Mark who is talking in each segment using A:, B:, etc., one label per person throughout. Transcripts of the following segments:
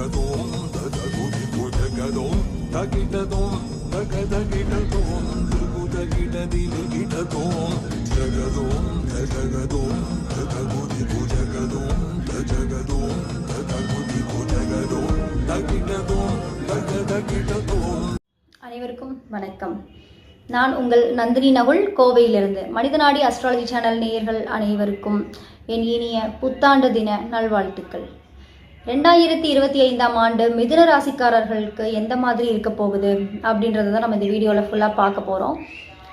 A: அனைவருக்கும் வணக்கம். நான் உங்கள் நந்தினி நகுல், கோவையிலிருந்து. மனிதநாடி அஸ்ட்ராலஜி சேனல் நேயர்கள் அனைவருக்கும் என் இனிய புத்தாண்டு தின நல்வாழ்த்துக்கள். 2025ஆம் ஆண்டு மிதுன ராசிக்காரர்களுக்கு எந்த மாதிரி இருக்க போகுது அப்படின்றத தான் நம்ம இந்த வீடியோவில் ஃபுல்லாக பார்க்க போகிறோம்.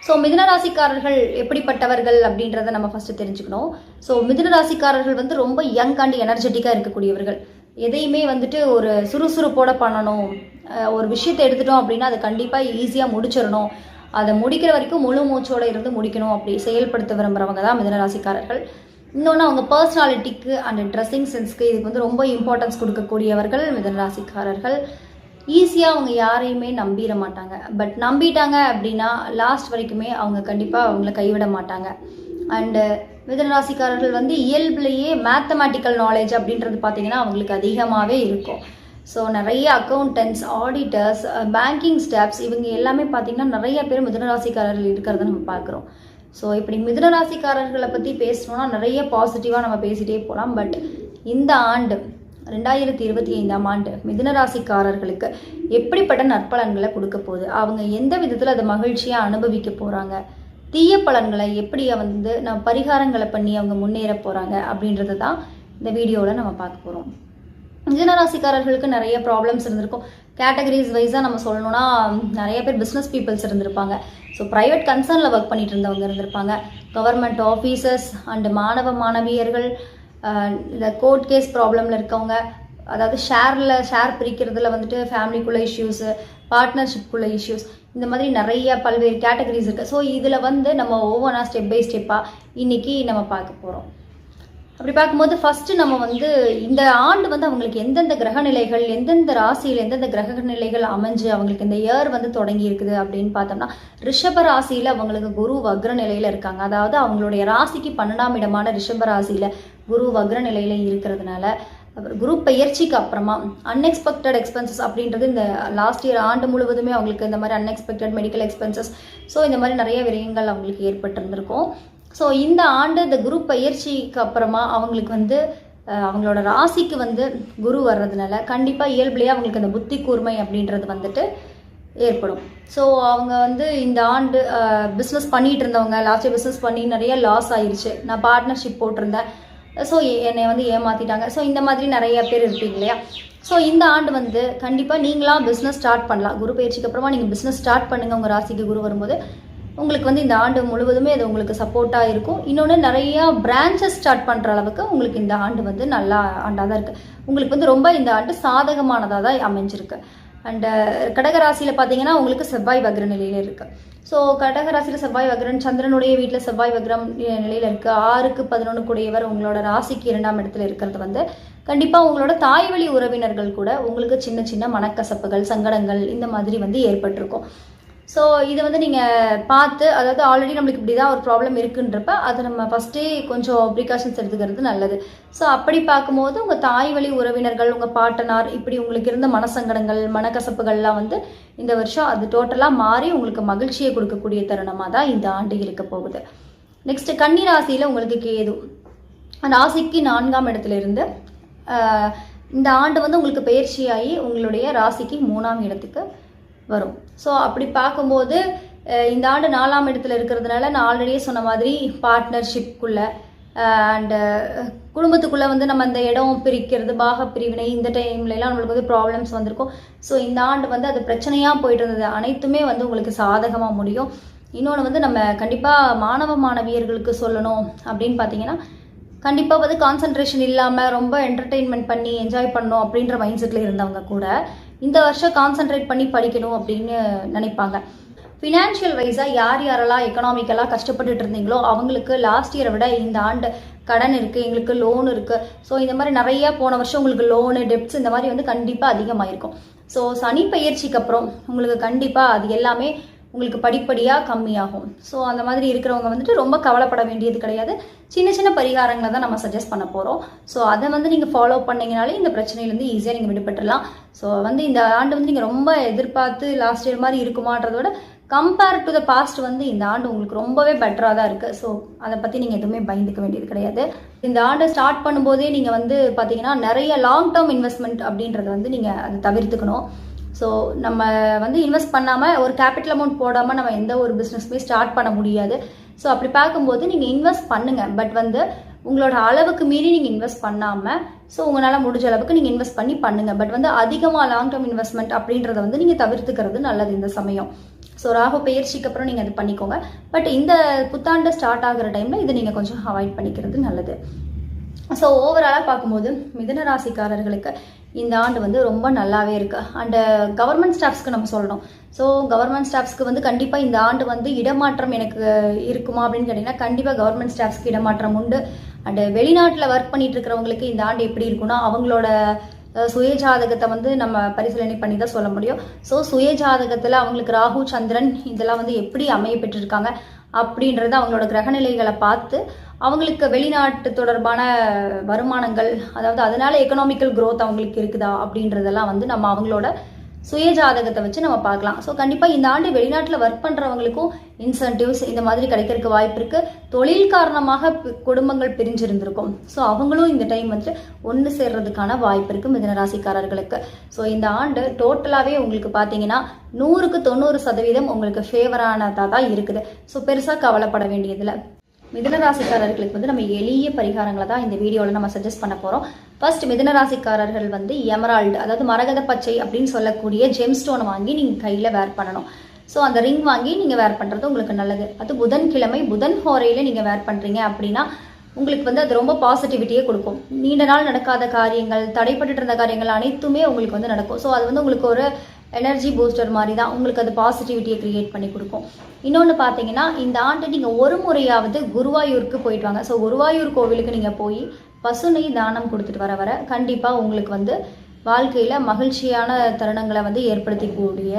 A: ஸோ மிதுன ராசிக்காரர்கள் எப்படிப்பட்டவர்கள் அப்படின்றத நம்ம ஃபஸ்ட்டு தெரிஞ்சுக்கணும். ஸோ மிதுன ராசிக்காரர்கள் ரொம்ப யங் அண்ட் எனர்ஜெட்டிக்காக இருக்கக்கூடியவர்கள். எதையுமே ஒரு சுறுசுறுப்போட பண்ணணும். ஒரு விஷயத்தை எடுத்துட்டோம் அப்படின்னா அதை கண்டிப்பாக ஈஸியாக முடிச்சிடணும். அதை முடிக்கிற வரைக்கும் முழு மூச்சோடு இருந்து முடிக்கணும் அப்படி செயல்படுத்த விரும்புகிறவங்க தான் மிதுன ராசிக்காரர்கள். இன்னொன்று அவங்க பர்சனாலிட்டிக்கு அண்ட் ட்ரெஸ்ஸிங் சென்ஸ்க்கு இதுக்கு ரொம்ப இம்பார்ட்டன்ஸ் கொடுக்கக்கூடியவர்கள் மிதுன ராசிக்காரர்கள். ஈஸியாக அவங்க யாரையுமே நம்பிட மாட்டாங்க. பட் நம்பிட்டாங்க அப்படின்னா லாஸ்ட் வரைக்குமே அவங்க கண்டிப்பாக அவங்கள கைவிட மாட்டாங்க. அண்டு மிதுன ராசிக்காரர்கள் இயல்புலேயே மேத்தமேட்டிக்கல் நாலேஜ் அப்படின்றது பார்த்திங்கன்னா அவங்களுக்கு அதிகமாகவே இருக்கும். ஸோ நிறைய அக்கௌண்டன்ட்ஸ், ஆடிட்டர்ஸ், பேங்கிங் ஸ்டாஃப்ஸ் இவங்க எல்லாமே பார்த்திங்கன்னா நிறைய பேர் மிதுன ராசிக்காரர்கள் இருக்கிறத நம்ம பார்க்குறோம். ஸோ இப்படி மிதுன ராசிக்காரர்களை பற்றி பேசணும்னா நிறைய பாசிட்டிவாக நம்ம பேசிகிட்டே போகலாம். பட் இந்த ஆண்டு 2025ஆம் ஆண்டு மிதுன ராசிக்காரர்களுக்கு எப்படிப்பட்ட நற்பலன்களை கொடுக்க போகுது, அவங்க எந்த விதத்தில் அதை மகிழ்ச்சியாக அனுபவிக்க போகிறாங்க, தீய பலன்களை எப்படி நம்ம பரிகாரங்களை பண்ணி அவங்க முன்னேற போகிறாங்க அப்படின்றது தான் இந்த வீடியோவில் நம்ம பார்க்க போகிறோம். மிதுன ராசிக்காரர்களுக்கு நிறைய ப்ராப்ளம்ஸ் இருந்திருக்கும். கேட்டகரிஸ் வைஸாக நம்ம சொல்லணும்னா நிறைய பேர் பிஸ்னஸ் பீப்புள்ஸ் இருந்திருப்பாங்க. ஸோ ப்ரைவேட் கன்சர்னில் ஒர்க் பண்ணிட்டு இருந்தவங்க இருந்திருப்பாங்க. கவர்மெண்ட் ஆஃபீஸர்ஸ் அண்டு மாணவ மாணவியர்கள், இந்த கோர்ட் கேஸ் ப்ராப்ளமில் இருக்கவங்க, அதாவது ஷேர் பிரிக்கிறதுல ஃபேமிலிக்குள்ள இஷ்யூஸு, பார்ட்னர்ஷிப்புக்குள்ள இஷ்யூஸ், இந்த மாதிரி நிறைய பல்வேறு கேட்டகரிஸ் இருக்குது. ஸோ இதில் நம்ம ஒவ்வொன்றா ஸ்டெப் பை ஸ்டெப்பாக இன்றைக்கி நம்ம பார்க்க போகிறோம். அப்படி பார்க்கும்போது ஃபஸ்ட்டு நம்ம இந்த ஆண்டு அவங்களுக்கு எந்தெந்த கிரகநிலைகள், எந்தெந்த ராசியில் எந்தெந்த கிரகநிலைகள் அமைஞ்சு அவங்களுக்கு இந்த இயர் தொடங்கி இருக்குது அப்படின்னு பார்த்தோம்னா, ரிஷப ராசியில் அவங்களுக்கு குரு வக்ர நிலையில் இருக்காங்க. அதாவது அவங்களுடைய ராசிக்கு 12ஆம் இடமான ரிஷப ராசியில் குரு வக்ர நிலையில் இருக்கிறதுனால குரு பெயர்ச்சிக்கு அப்புறமா அன்எக்ஸ்பெக்டட் எக்ஸ்பென்சஸ் அப்படின்றது இந்த லாஸ்ட் இயர் ஆண்டு முழுவதுமே அவங்களுக்கு இந்த மாதிரி அன்எக்ஸ்பெக்டட் மெடிக்கல் எக்ஸ்பென்சஸ், ஸோ இந்த மாதிரி நிறைய விரயங்கள் அவங்களுக்கு ஏற்பட்டிருந்திருக்கும். ஸோ இந்த ஆண்டு இந்த குரு பயிற்சிக்கு அப்புறமா அவங்களுக்கு அவங்களோட ராசிக்கு குரு வர்றதுனால கண்டிப்பாக இயல்புலேயே அவங்களுக்கு அந்த புத்தி கூர்மை அப்படின்றது ஏற்படும். ஸோ அவங்க இந்த ஆண்டு பிஸ்னஸ் பண்ணிகிட்டு இருந்தவங்க லாஸ்ட் இயர் பிஸ்னஸ் பண்ணி நிறைய லாஸ் ஆயிடுச்சு, நான் பார்ட்னர்ஷிப் போட்டிருந்தேன், ஸோ என்னை ஏமாற்றிட்டாங்க, ஸோ இந்த மாதிரி நிறைய பேர் இருப்பீங்க இல்லையா. ஸோ இந்த ஆண்டு கண்டிப்பாக நீங்களாம் பிஸ்னஸ் ஸ்டார்ட் பண்ணலாம். குரு பயிற்சிக்கு அப்புறமா நீங்கள் பிஸ்னஸ் ஸ்டார்ட் பண்ணுங்கள். உங்கள் ராசிக்கு குரு வரும்போது உங்களுக்கு இந்த ஆண்டு முழுவதுமே அது உங்களுக்கு சப்போர்ட்டாக இருக்கும். இன்னொன்று நிறையா பிரான்ச்சஸ் ஸ்டார்ட் பண்ணுற அளவுக்கு உங்களுக்கு இந்த ஆண்டு நல்ல ஆண்டாக தான் இருக்குது. உங்களுக்கு ரொம்ப இந்த ஆண்டு சாதகமானதாக தான் அமைஞ்சிருக்கு. அண்டு கடகராசியில் பார்த்தீங்கன்னா உங்களுக்கு செவ்வாய் வக்ர நிலையில் இருக்குது. ஸோ கடகராசியில் செவ்வாய் வக்ரன், சந்திரனுடைய வீட்டில் செவ்வாய் வக்ரம் நிலையில் இருக்குது. 6க்கு 11 கூடியவர் உங்களோட ராசிக்கு 2ஆம் இடத்துல இருக்கிறது கண்டிப்பாக உங்களோட தாய் வழி உறவினர்கள் கூட உங்களுக்கு சின்ன சின்ன மனக்கசப்புகள், சங்கடங்கள் இந்த மாதிரி ஏற்பட்டிருக்கும். ஸோ இது நீங்கள் பார்த்து, அதாவது ஆல்ரெடி நம்மளுக்கு இப்படி தான் ஒரு ப்ராப்ளம் இருக்குன்றப்ப அதை நம்ம ஃபஸ்ட்டே கொஞ்சம் ப்ரிகாஷன்ஸ் எடுத்துக்கிறது நல்லது. ஸோ அப்படி பார்க்கும்போது உங்கள் தாய் வழி உறவினர்கள், உங்கள் பாட்டனார், இப்படி உங்களுக்கு இருந்த மனசங்கடங்கள், மனக்கசப்புகள்லாம் இந்த வருஷம் அது டோட்டலாக மாறி உங்களுக்கு மகிழ்ச்சியை கொடுக்கக்கூடிய தருணமாக தான் இந்த ஆண்டு இருக்க போகுது. நெக்ஸ்ட்டு கன்னி ராசியில் உங்களுக்கு கேது ராசிக்கு 4ஆம் இடத்துல இருந்து இந்த ஆண்டு உங்களுக்கு பயிற்சியாகி உங்களுடைய ராசிக்கு 3ஆம் இடத்துக்கு வரும். ஸோ அப்படி பார்க்கும்போது இந்த ஆண்டு 4ஆம் இடத்துல இருக்கிறதுனால நான் ஆல்ரெடியே சொன்ன மாதிரி பார்ட்னர்ஷிப்புக்குள்ளே அண்டு குடும்பத்துக்குள்ளே நம்ம அந்த இடம் பிரிக்கிறது, பாக பிரிவினை, இந்த டைம்லலாம் நம்மளுக்கு ப்ராப்ளம்ஸ் வந்திருக்கும். ஸோ இந்த ஆண்டு அது பிரச்சனையாக போயிட்டு இருந்தது அனைத்துமே உங்களுக்கு சாதகமாக முடியும். இன்னொன்று நம்ம கண்டிப்பாக மாணவ மாணவியர்களுக்கு சொல்லணும் அப்படின்னு பார்த்தீங்கன்னா, கண்டிப்பாக கான்சன்ட்ரேஷன் இல்லாமல் ரொம்ப என்டர்டெயின்மெண்ட் பண்ணி என்ஜாய் பண்ணணும் அப்படின்ற மைண்ட் செட்டில் இருந்தவங்க கூட இந்த வருஷம் கான்சன்ட்ரேட் பண்ணி படிக்கணும் அப்படின்னு நினைப்பாங்க. ஃபினான்ஷியல் வைஸாக யாரெல்லாம் எக்கனாமிக்கலாக கஷ்டப்பட்டுட்டு இருந்தீங்களோ அவங்களுக்கு லாஸ்ட் இயரை விட இந்த ஆண்டு கடன் இருக்குது, எங்களுக்கு லோன் இருக்குது. ஸோ இந்த மாதிரி நிறையா போன வருஷம் உங்களுக்கு லோனு, டெப்ட்ஸ் இந்த மாதிரி கண்டிப்பாக அதிகமாகிருக்கும். ஸோ சனி பயிற்சிக்கு அப்புறம் உங்களுக்கு கண்டிப்பாக அது எல்லாமே உங்களுக்கு படிப்படியாக கம்மியாகும். ஸோ அந்த மாதிரி இருக்கிறவங்க வந்துட்டு ரொம்ப கவலைப்பட வேண்டியது கிடையாது. சின்ன சின்ன பரிகாரங்களை தான் நம்ம சஜஸ்ட் பண்ண போகிறோம். ஸோ அதை வந்து நீங்கள் ஃபாலோ பண்ணிங்கனாலே இந்த பிரச்சனையிலேருந்து ஈஸியாக நீங்கள் விடுபட்டுடலாம். ஸோ வந்து இந்த ஆண்டு வந்து நீங்கள் ரொம்ப எதிர்பார்த்து லாஸ்ட் இயர் மாதிரி இருக்குமான்றத விட கம்பேர் டு த பாஸ்ட் வந்து இந்த ஆண்டு உங்களுக்கு ரொம்பவே பெட்டராக தான் இருக்குது. ஸோ அதை பற்றி நீங்கள் எதுவுமே பயந்துக்க வேண்டியது கிடையாது. இந்த ஆண்டை ஸ்டார்ட் பண்ணும்போதே நீங்கள் வந்து பார்த்தீங்கன்னா நிறைய லாங் டேர்ம் இன்வெஸ்ட்மெண்ட் அப்படின்றத வந்து நீங்கள் அதை தவிர்த்துக்கணும். ஸோ நம்ம வந்து இன்வெஸ்ட் பண்ணாமல் ஒரு கேபிட்டல் அமௌண்ட் போடாமல் நம்ம எந்த ஒரு பிஸ்னஸுமே ஸ்டார்ட் பண்ண முடியாது. ஸோ அப்படி பார்க்கும்போது நீங்கள் இன்வெஸ்ட் பண்ணுங்கள். பட் வந்து உங்களோட அளவுக்கு மீறி நீங்கள் இன்வெஸ்ட் பண்ணாமல் ஸோ உங்களால் முடிஞ்ச அளவுக்கு நீங்கள் இன்வெஸ்ட் பண்ணி பண்ணுங்கள். பட் வந்து அதிகமாக லாங் டேர்ம் இன்வெஸ்ட்மெண்ட் அப்படின்றத வந்து நீங்கள் தவிர்த்துக்கிறது நல்லது இந்த சமயம். ஸோ ராகு பெயர்ச்சிக்கு அப்புறம் நீங்கள் அது பண்ணிக்கோங்க. பட் இந்த புத்தாண்டு ஸ்டார்ட் ஆகிற டைமில் இதை நீங்கள் கொஞ்சம் அவாய்ட் பண்ணிக்கிறது நல்லது. ஸோ ஓவராலாக பார்க்கும்போது மிதுன ராசிக்காரர்களுக்கு இந்த ஆண்டு வந்து ரொம்ப நல்லாவே இருக்குது. அண்டு கவர்மெண்ட் ஸ்டாஃப்ஸ்க்கு நம்ம சொல்லணும். ஸோ கவர்மெண்ட் ஸ்டாஃப்ஸ்க்கு வந்து கண்டிப்பாக இந்த ஆண்டு வந்து இடமாற்றம் எனக்கு இருக்குமா அப்படின்னு கேட்டிங்கன்னா கண்டிப்பாக கவர்மெண்ட் ஸ்டாஃப்ஸ்க்கு இடமாற்றம் உண்டு. அண்டு வெளிநாட்டில் ஒர்க் பண்ணிட்டு இருக்கிறவங்களுக்கு இந்த ஆண்டு எப்படி இருக்குன்னா அவங்களோட சுயஜாதகத்தை வந்து நம்ம பரிசீலனை பண்ணி தான் சொல்ல முடியும். ஸோ சுயஜாதகத்தில் அவங்களுக்கு ராகு சந்திரன் இதெல்லாம் வந்து எப்படி அமைய பெற்றிருக்காங்க அப்படின்றது அவங்களோட கிரகநிலைகளை பார்த்து அவங்களுக்கு வெளிநாட்டு தொடர்பான வருமானங்கள், அதாவது அதனால எக்கனாமிக்கல் க்ரோத் அவங்களுக்கு இருக்குதா அப்படின்றதெல்லாம் வந்து நம்ம அவங்களோட சுயஜாதகத்தை வச்சு நம்ம பார்க்கலாம். ஸோ கண்டிப்பாக இந்த ஆண்டு வெளிநாட்டில் ஒர்க் பண்ணுறவங்களுக்கும் இன்சென்டிவ்ஸ் இந்த மாதிரி கிடைக்கிறதுக்கு வாய்ப்பு இருக்குது. தொழில் காரணமாக குடும்பங்கள் பிரிஞ்சிருந்திருக்கும். ஸோ அவங்களும் இந்த டைம் வந்து ஒன்று சேர்றதுக்கான வாய்ப்பு இருக்குது மிதுனராசிக்காரர்களுக்கு. ஸோ இந்த ஆண்டு டோட்டலாகவே உங்களுக்கு பார்த்தீங்கன்னா 100க்கு 90% உங்களுக்கு ஃபேவரானதாக தான் இருக்குது. ஸோ பெருசாக கவலைப்பட வேண்டியதில்லை. மிதுனராசிக்காரர்களுக்கு வந்து நம்ம எளிய பரிகாரங்களை தான் இந்த வீடியோவில் நம்ம சஜஸ்ட் பண்ண போகிறோம். ஃபர்ஸ்ட் மிதுனராசிக்காரர்கள் வந்து எமரால்டு, அதாவது மரகத பச்சை அப்படின்னு சொல்லக்கூடிய ஜெம்ஸ்டோனை வாங்கி நீங்கள் கையில் வேர் பண்ணணும். ஸோ அந்த ரிங் வாங்கி நீங்கள் வேர் பண்ணுறது உங்களுக்கு நல்லது. அது புதன்கிழமை புதன் ஹோரையில் நீங்கள் வேர் பண்ணுறீங்க அப்படின்னா உங்களுக்கு வந்து அது ரொம்ப பாசிட்டிவிட்டியே கொடுக்கும். நீண்ட நாள் நடக்காத காரியங்கள், தடைப்பட்டு இருந்த காரியங்கள் அனைத்துமே உங்களுக்கு வந்து நடக்கும். ஸோ அது வந்து உங்களுக்கு ஒரு எனர்ஜி பூஸ்டர் மாதிரி தான், உங்களுக்கு அது பாசிட்டிவிட்டியை க்ரியேட் பண்ணி கொடுக்கும். இன்னொன்று பார்த்தீங்கன்னா இந்த ஆண்டு நீங்கள் ஒரு முறையாவது குருவாயூருக்கு போயிட்டு வாங்க. ஸோ குருவாயூர் கோவிலுக்கு நீங்கள் போய் பசுனை தானம் கொடுத்துட்டு வர கண்டிப்பாக உங்களுக்கு வந்து வாழ்க்கையில் மகிழ்ச்சியான தருணங்களை வந்து ஏற்படுத்திக்கூடிய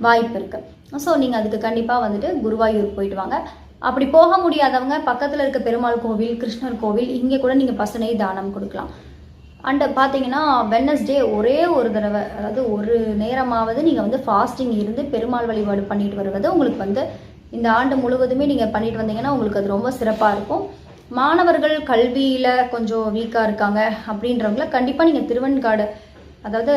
A: வாய்ப்பு இருக்குது. ஸோ நீங்கள் அதுக்கு கண்டிப்பாக வந்துட்டு குருவாயூர் போயிட்டு வாங்க. அப்படி போக முடியாதவங்க பக்கத்தில் இருக்க பெருமாள் கோவில், கிருஷ்ணர் கோவில், இங்கே கூட நீங்கள் பசுனை தானம் கொடுக்கலாம். அண்டு பார்த்தீங்கன்னா வெட்னஸ்டே ஒரே ஒரு தடவை, அதாவது ஒரு நேரமாவது நீங்கள் வந்து ஃபாஸ்டிங் இருந்து பெருமாள் வழிபாடு பண்ணிட்டு வருவது உங்களுக்கு வந்து இந்த ஆண்டு முழுவதுமே நீங்கள் பண்ணிட்டு வந்தீங்கன்னா உங்களுக்கு அது ரொம்ப சிறப்பாக இருக்கும். மாணவர்கள் கல்வியில் கொஞ்சம் வீக்காக இருக்காங்க அப்படின்றவங்கள கண்டிப்பாக நீங்கள் திருவெண்காடு, அதாவது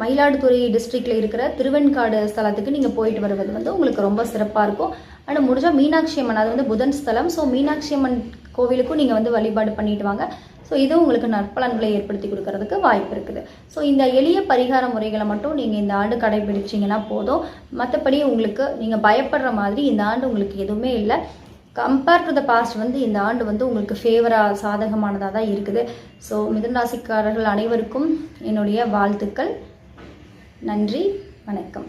A: மயிலாடுதுறை டிஸ்ட்ரிக்டில் இருக்கிற திருவெண்காடு ஸ்தலத்துக்கு நீங்கள் போயிட்டு வருவது வந்து உங்களுக்கு ரொம்ப சிறப்பாக இருக்கும். ஆனால் முடிஞ்சால் மீனாட்சி அம்மன், அது வந்து புதன் ஸ்தலம். ஸோ மீனாட்சி அம்மன் கோவிலுக்கும் நீங்கள் வந்து வழிபாடு பண்ணிட்டு வாங்க. ஸோ இதுவும் உங்களுக்கு நற்பலன்களை ஏற்படுத்தி கொடுக்கறதுக்கு வாய்ப்பு இருக்குது. ஸோ இந்த எளிய பரிகார முறைகளை மட்டும் நீங்கள் இந்த ஆண்டு கடைபிடிச்சிங்கன்னா போதும். மற்றபடி உங்களுக்கு நீங்கள் பயப்படுற மாதிரி இந்த ஆண்டு உங்களுக்கு எதுவுமே இல்லை. கம்பேர் டு த பாஸ்ட் வந்து இந்த ஆண்டு வந்து உங்களுக்கு ஃபேவராக சாதகமானதாக தான் இருக்குது. ஸோ மிதுன ராசிக்காரர்கள் அனைவருக்கும் என்னுடைய வாழ்த்துக்கள். நன்றி, வணக்கம்.